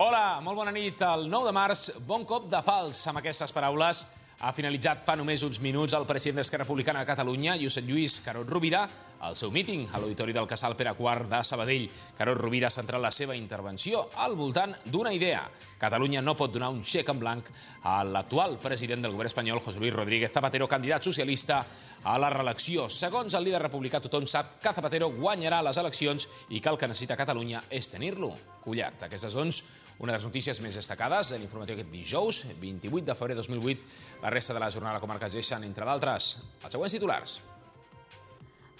Hola, molt bona nit. El 9 de març, bon cop de fals. Amb aquestes paraules ha finalitzat fa només uns minuts el president d'Esquerra Republicana de Catalunya, Josep Lluís Carod Rovira, al seu míting a l'Auditori del Casal Pere IV de Sabadell. Carod Rovira ha centrat la seva intervenció al voltant d'una idea. Catalunya no pot donar un xec en blanc a l'actual president del govern espanyol, José Luis Rodríguez Zapatero, candidat socialista a la reelecció. Segons el líder republicà, tothom sap que Zapatero guanyarà les eleccions i que el que necessita Catalunya és tenir-lo collat. Aquestes, doncs, una de les notícies més destacades de l'informatiu aquest dijous, 28 de febrer de 2008. La resta de la jornada a la comarca es deixen, entre d'altres, els següents titulars.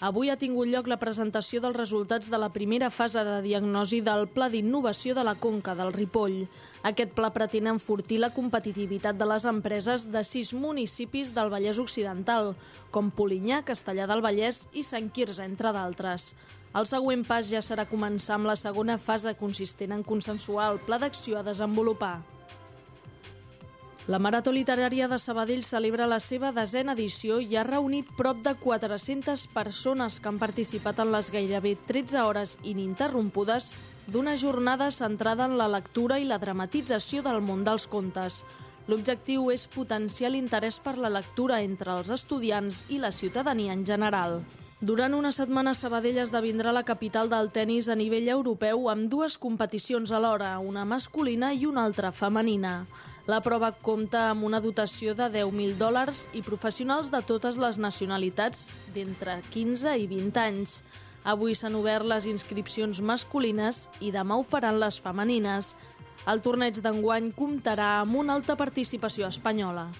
Avui ha tingut lloc la presentació dels resultats de la primera fase de diagnosi del Pla d'Innovació de la Conca del Ripoll. Aquest pla pretén enfortir la competitivitat de les empreses de 6 municipis del Vallès Occidental, com Polinyà, Castellar del Vallès i Sant Quirze, entre d'altres. El següent pas ja serà començar amb la segona fase, consistent en consensuar el pla d'acció a desenvolupar. La Marató Literària de Sabadell celebra la seva 10a edició i ha reunit prop de 400 persones que han participat en les gairebé 13 hores ininterrompudes d'una jornada centrada en la lectura i la dramatització del món dels contes. L'objectiu és potenciar l'interès per la lectura entre els estudiants i la ciutadania en general. Durant una setmana, Sabadell esdevindrà la capital del tennis a nivell europeu amb 2 competicions alhora, una masculina i una altra femenina. La prova compta amb una dotació de $10.000 i professionals de totes les nacionalitats d'entre 15 i 20 anys. Avui s'han obert les inscripcions masculines i demà ho faran les femenines. El torneig d'enguany comptarà amb una alta participació espanyola.